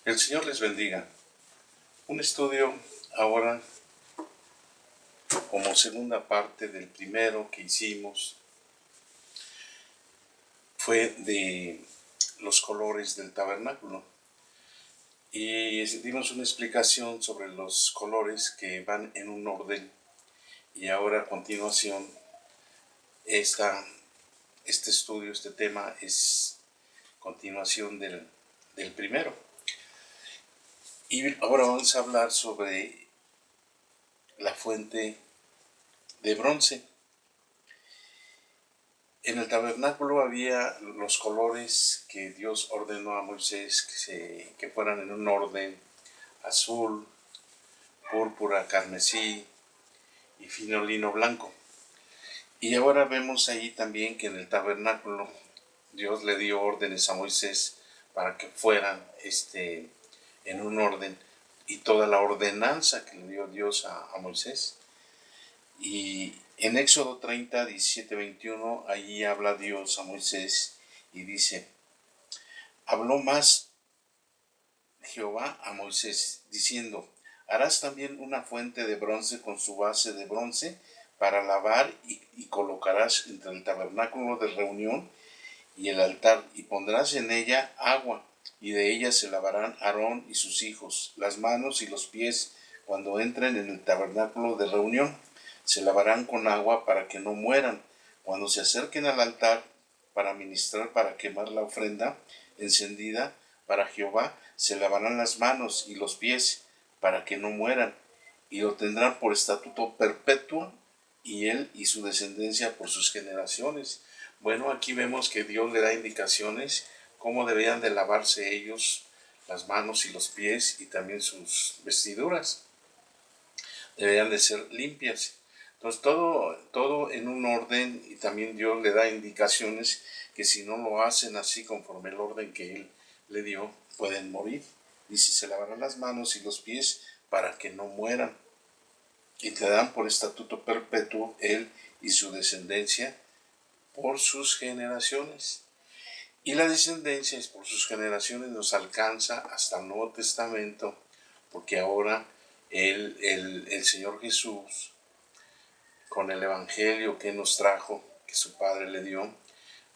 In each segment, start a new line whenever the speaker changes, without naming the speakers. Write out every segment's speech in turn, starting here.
El Señor les bendiga. Un estudio ahora como segunda parte del primero que hicimos fue de los colores del tabernáculo. Y dimos una explicación sobre los colores que van en un orden. Y ahora a continuación este estudio, este tema es continuación del primero. Y ahora vamos a hablar sobre la fuente de bronce. En el tabernáculo había los colores que Dios ordenó a Moisés que fueran en un orden: azul, púrpura, carmesí y fino lino blanco. Y ahora vemos ahí también que en el tabernáculo Dios le dio órdenes a Moisés para que fueran en un orden, y toda la ordenanza que le dio Dios a Moisés. Y en Éxodo 30, 17, 21, allí habla Dios a Moisés y dice: habló más Jehová a Moisés, diciendo: harás también una fuente de bronce con su base de bronce para lavar, y colocarás entre el tabernáculo de reunión y el altar, y pondrás en ella agua, y de ella se lavarán Aarón y sus hijos las manos y los pies cuando entren en el tabernáculo de reunión. Se lavarán con agua para que no mueran. Cuando se acerquen al altar para ministrar, para quemar la ofrenda encendida para Jehová, se lavarán las manos y los pies para que no mueran, y lo tendrán por estatuto perpetuo, y él y su descendencia por sus generaciones. Bueno, aquí vemos que Dios le da indicaciones cómo debían de lavarse ellos las manos y los pies, y también sus vestiduras deberían de ser limpias. Entonces todo en un orden, y también Dios le da indicaciones que si no lo hacen así conforme el orden que Él le dio, pueden morir. Dice: se lavarán las manos y los pies para que no mueran, y te dan por estatuto perpetuo Él y su descendencia por sus generaciones. Y la descendencia es por sus generaciones, nos alcanza hasta el Nuevo Testamento, porque ahora el Señor Jesús, con el Evangelio que nos trajo, que su Padre le dio,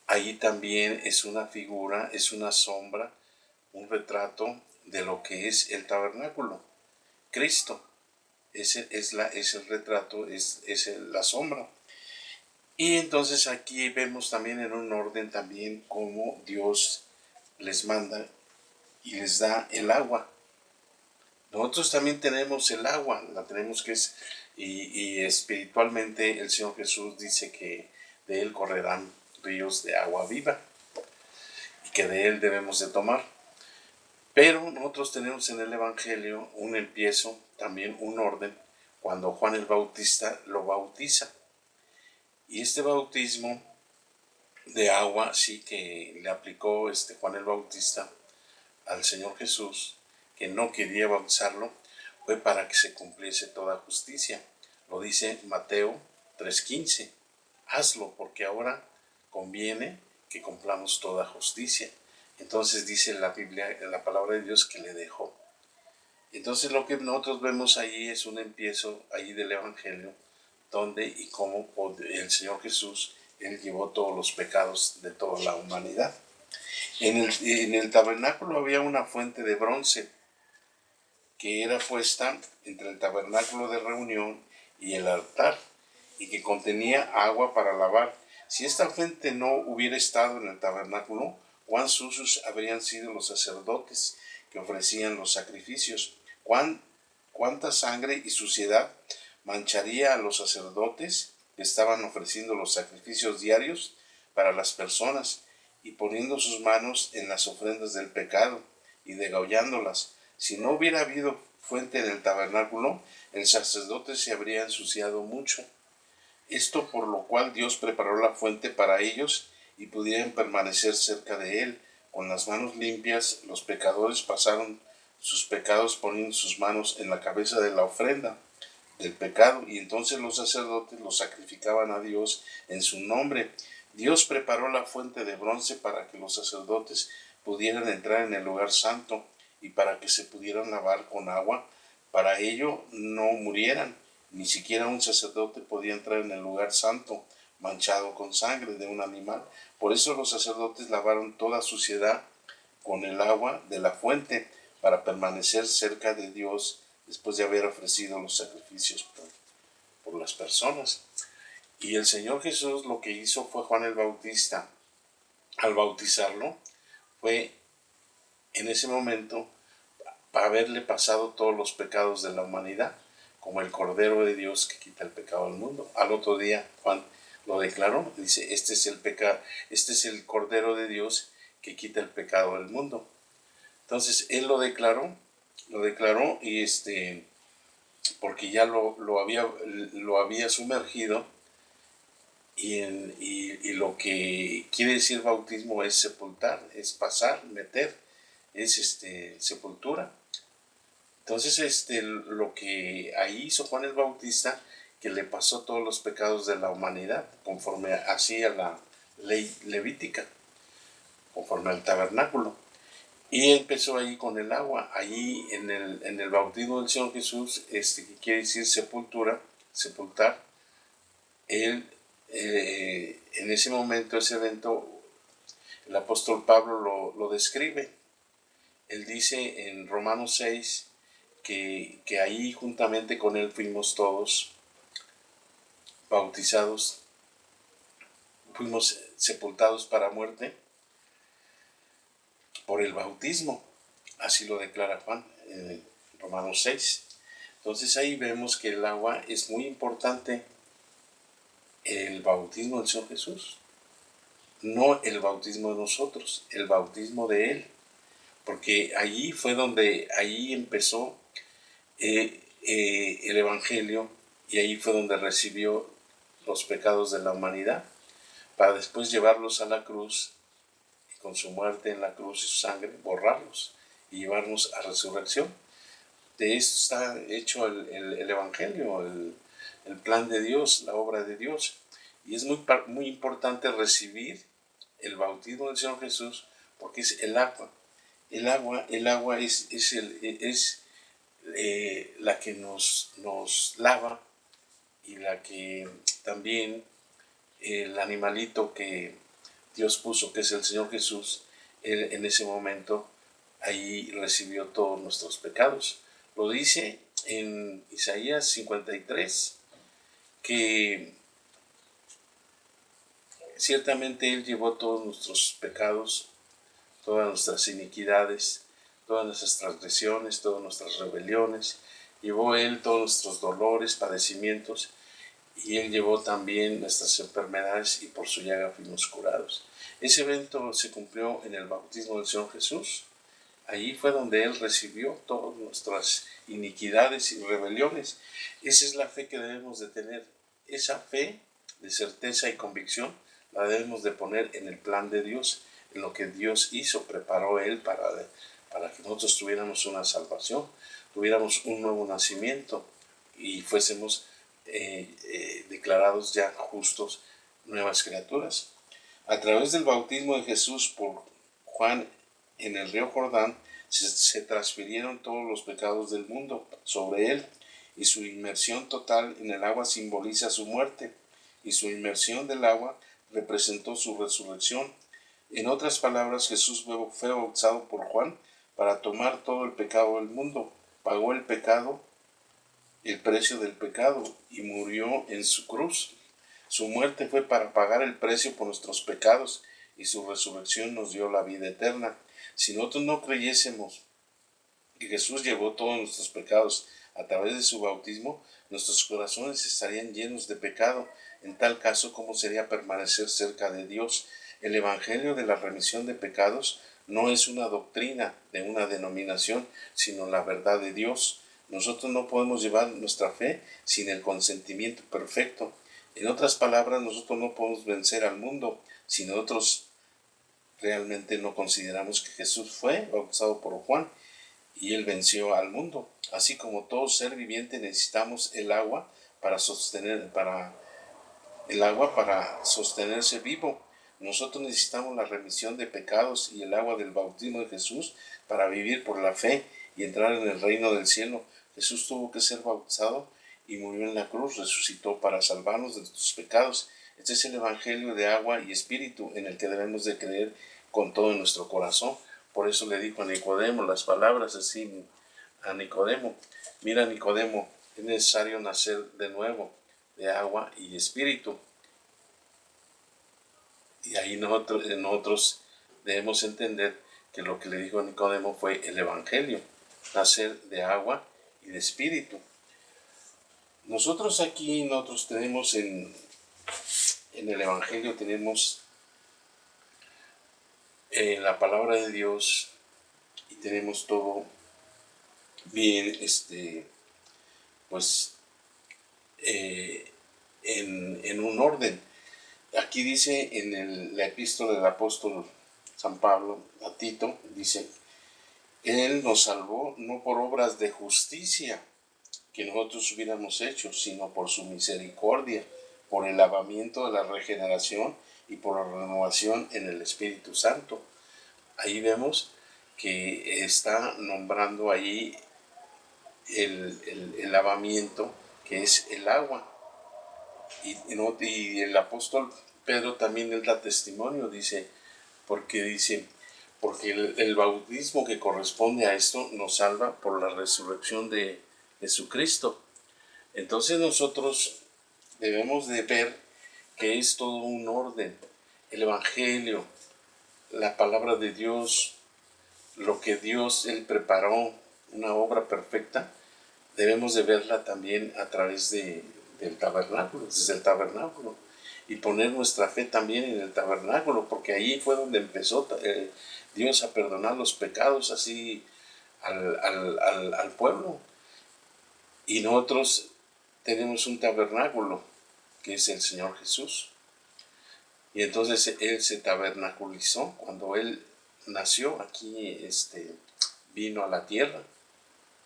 ahí también es una figura, es una sombra, un retrato de lo que es el tabernáculo. Cristo es el retrato, es la sombra. Y entonces aquí vemos también en un orden también cómo Dios les manda y les da el agua. Nosotros también tenemos el agua, la tenemos y espiritualmente el Señor Jesús dice que de Él correrán ríos de agua viva, y que de Él debemos de tomar. Pero nosotros tenemos en el Evangelio un empiezo, también un orden, cuando Juan el Bautista lo bautiza. Y este bautismo de agua, sí, que le aplicó Juan el Bautista al Señor Jesús, que no quería bautizarlo, fue para que se cumpliese toda justicia. Lo dice Mateo 3:15. Hazlo, porque ahora conviene que cumplamos toda justicia. Entonces dice la Biblia, la palabra de Dios, que le dejó. Entonces lo que nosotros vemos ahí es un empiezo ahí del Evangelio, donde y cómo el Señor Jesús, Él llevó todos los pecados de toda la humanidad. En el tabernáculo había una fuente de bronce que era puesta entre el tabernáculo de reunión y el altar, y que contenía agua para lavar. Si esta fuente no hubiera estado en el tabernáculo, cuán sucios habrían sido los sacerdotes que ofrecían los sacrificios. Cuánta sangre y suciedad mancharía a los sacerdotes que estaban ofreciendo los sacrificios diarios para las personas, y poniendo sus manos en las ofrendas del pecado y degollándolas. Si no hubiera habido fuente en el tabernáculo, el sacerdote se habría ensuciado mucho. Esto por lo cual Dios preparó la fuente para ellos, y pudieran permanecer cerca de él. Con las manos limpias, los pecadores pasaron sus pecados poniendo sus manos en la cabeza de la ofrenda del pecado, y entonces los sacerdotes los sacrificaban a Dios en su nombre. Dios preparó la fuente de bronce para que los sacerdotes pudieran entrar en el lugar santo y para que se pudieran lavar con agua. Para ello no murieran, ni siquiera un sacerdote podía entrar en el lugar santo manchado con sangre de un animal. Por eso los sacerdotes lavaron toda suciedad con el agua de la fuente para permanecer cerca de Dios después de haber ofrecido los sacrificios por las personas. Y el Señor Jesús lo que hizo fue Juan el Bautista. Al bautizarlo fue en ese momento para haberle pasado todos los pecados de la humanidad, como el Cordero de Dios que quita el pecado del mundo. Al otro día Juan lo declaró, dice, este es el Cordero de Dios que quita el pecado del mundo. Entonces él lo declaró y porque ya lo había sumergido, y lo que quiere decir bautismo es sepultar, es pasar, meter, es sepultura. Entonces lo que ahí hizo Juan el Bautista, que le pasó todos los pecados de la humanidad, conforme hacía la ley levítica, conforme al tabernáculo. Y empezó ahí con el agua, ahí en el bautismo del Señor Jesús, que quiere decir sepultura, sepultar. Él, en ese momento, ese evento, el apóstol Pablo lo describe. Él dice en Romanos 6 que ahí juntamente con él fuimos todos bautizados, fuimos sepultados para muerte por el bautismo. Así lo declara Juan en Romanos 6. Entonces ahí vemos que el agua es muy importante, el bautismo del Señor Jesús. No el bautismo de nosotros, el bautismo de Él. Porque allí fue donde, ahí empezó el Evangelio, y ahí fue donde recibió los pecados de la humanidad, para después llevarlos a la cruz, y con su muerte en la cruz y su sangre, borrarlos y llevarnos a resurrección. De esto está hecho el Evangelio, el plan de Dios, la obra de Dios. Y es muy importante recibir el bautismo del Señor Jesús, porque es el agua. El agua es la que nos lava, y la que también el animalito que Dios puso, que es el Señor Jesús, él en ese momento ahí recibió todos nuestros pecados. Lo dice en Isaías 53, que ciertamente Él llevó todos nuestros pecados, todas nuestras iniquidades, todas nuestras transgresiones, todas nuestras rebeliones. Llevó Él todos nuestros dolores, padecimientos, y Él llevó también nuestras enfermedades, y por su llaga fuimos curados. Ese evento se cumplió en el bautismo del Señor Jesús. Allí fue donde Él recibió todas nuestras iniquidades y rebeliones. Esa es la fe que debemos de tener. Esa fe de certeza y convicción la debemos de poner en el plan de Dios, en lo que Dios hizo, preparó Él para que nosotros tuviéramos una salvación, tuviéramos un nuevo nacimiento y fuésemos declarados ya justos, nuevas criaturas. A través del bautismo de Jesús por Juan en el río Jordán, se transfirieron todos los pecados del mundo sobre él, y su inmersión total en el agua simboliza su muerte, y su inmersión del agua representó su resurrección. En otras palabras, Jesús fue bautizado por Juan para tomar todo el pecado del mundo, pagó el pecado, el precio del pecado, y murió en su cruz. Su muerte fue para pagar el precio por nuestros pecados, y su resurrección nos dio la vida eterna. Si nosotros no creyésemos que Jesús llevó todos nuestros pecados a través de su bautismo, nuestros corazones estarían llenos de pecado. En tal caso, ¿cómo sería permanecer cerca de Dios? El Evangelio de la remisión de pecados no es una doctrina de una denominación, sino la verdad de Dios. Nosotros no podemos llevar nuestra fe sin el consentimiento perfecto. En otras palabras, nosotros no podemos vencer al mundo si nosotros realmente no consideramos que Jesús fue bautizado por Juan y él venció al mundo. Así como todo ser viviente necesitamos el agua para sostenerse vivo. Nosotros necesitamos la remisión de pecados y el agua del bautismo de Jesús para vivir por la fe y entrar en el reino del cielo. Jesús tuvo que ser bautizado y murió en la cruz, resucitó para salvarnos de tus pecados. Este es el evangelio de agua y espíritu en el que debemos de creer con todo nuestro corazón. Por eso le dijo a Nicodemo las palabras así a Nicodemo: mira, Nicodemo, es necesario nacer de nuevo de agua y espíritu. Y ahí nosotros debemos entender que lo que le dijo a Nicodemo fue el evangelio, nacer de agua y de espíritu. Nosotros tenemos en el evangelio, tenemos la palabra de Dios y tenemos todo bien, pues, en un orden. Aquí dice en la epístola del apóstol San Pablo a Tito, dice: Él nos salvó no por obras de justicia que nosotros hubiéramos hecho, sino por su misericordia, por el lavamiento de la regeneración y por la renovación en el Espíritu Santo. Ahí vemos que está nombrando ahí el lavamiento, que es el agua. Y el apóstol Pedro también él da testimonio, porque el bautismo que corresponde a esto nos salva por la resurrección de Jesucristo. Entonces nosotros debemos de ver que es todo un orden. El evangelio, la palabra de Dios, lo que Dios él preparó, una obra perfecta, debemos de verla también a través del tabernáculo, desde el tabernáculo, y poner nuestra fe también en el tabernáculo, porque ahí fue donde empezó Dios a perdonar los pecados así al pueblo. Y nosotros tenemos un tabernáculo que es el Señor Jesús. Y entonces Él se tabernaculizó cuando Él nació aquí, vino a la tierra,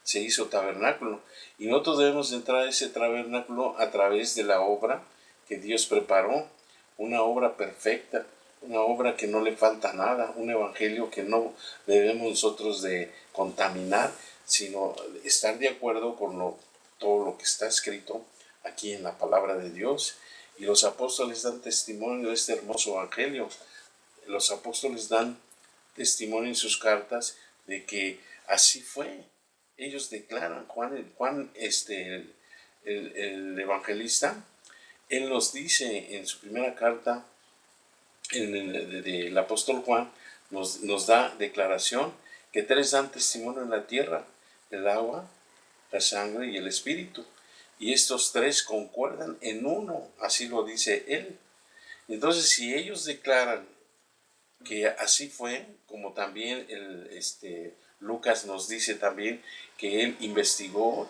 se hizo tabernáculo. Y nosotros debemos entrar a ese tabernáculo a través de la obra que Dios preparó, una obra perfecta, una obra que no le falta nada, un evangelio que no debemos nosotros de contaminar, sino estar de acuerdo con todo lo que está escrito aquí en la palabra de Dios. Y los apóstoles dan testimonio de este hermoso evangelio. Los apóstoles dan testimonio en sus cartas de que así fue. Ellos declaran, Juan el evangelista, él nos dice en su primera carta, del apóstol Juan, nos da declaración que tres dan testimonio en la tierra: el agua, la sangre y el espíritu. Y estos tres concuerdan en uno, así lo dice él. Entonces, si ellos declaran que así fue, como también Lucas nos dice también que él investigó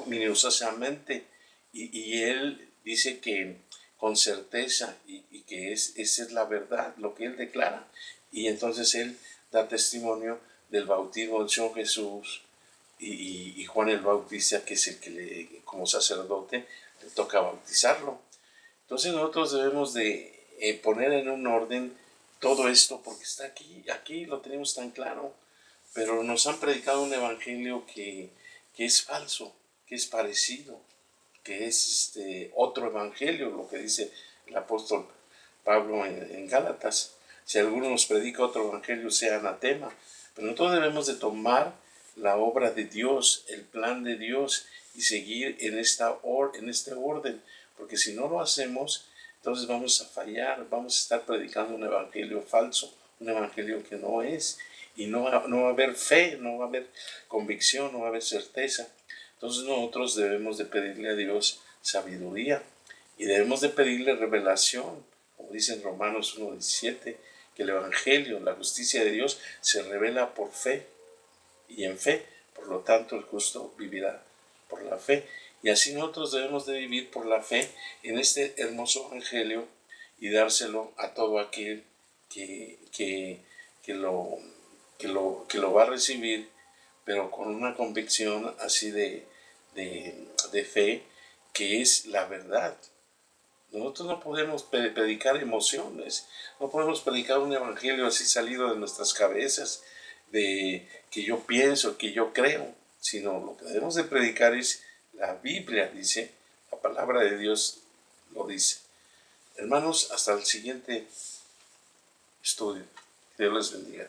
minuciosamente, y él dice que con certeza y que esa es la verdad, lo que él declara. Y entonces él da testimonio del bautismo del Señor Jesús, y Juan el Bautista, que es el que como sacerdote le toca bautizarlo. Entonces nosotros debemos de poner en un orden todo esto, porque está aquí lo tenemos tan claro, pero nos han predicado un evangelio que es falso, que es parecido, que es otro evangelio, lo que dice el apóstol Pablo en Gálatas: si alguno nos predica otro evangelio, sea anatema. Pero nosotros debemos de tomar la obra de Dios, el plan de Dios, y seguir en este orden, porque si no lo hacemos, entonces vamos a fallar, vamos a estar predicando un evangelio falso, un evangelio que no es, y no va a haber fe, no va a haber convicción, no va a haber certeza. Entonces nosotros debemos de pedirle a Dios sabiduría, y debemos de pedirle revelación, como dice en Romanos 1:17, que el evangelio, la justicia de Dios, se revela por fe y en fe. Por lo tanto, el justo vivirá por la fe. Y así nosotros debemos de vivir por la fe en este hermoso evangelio y dárselo a todo aquel que lo va a recibir, pero con una convicción así de fe, que es la verdad. Nosotros no podemos predicar emociones, no podemos predicar un evangelio así salido de nuestras cabezas, de que yo pienso, que yo creo, sino lo que debemos de predicar es la Biblia, dice, la palabra de Dios lo dice. Hermanos, hasta el siguiente estudio. Dios les bendiga.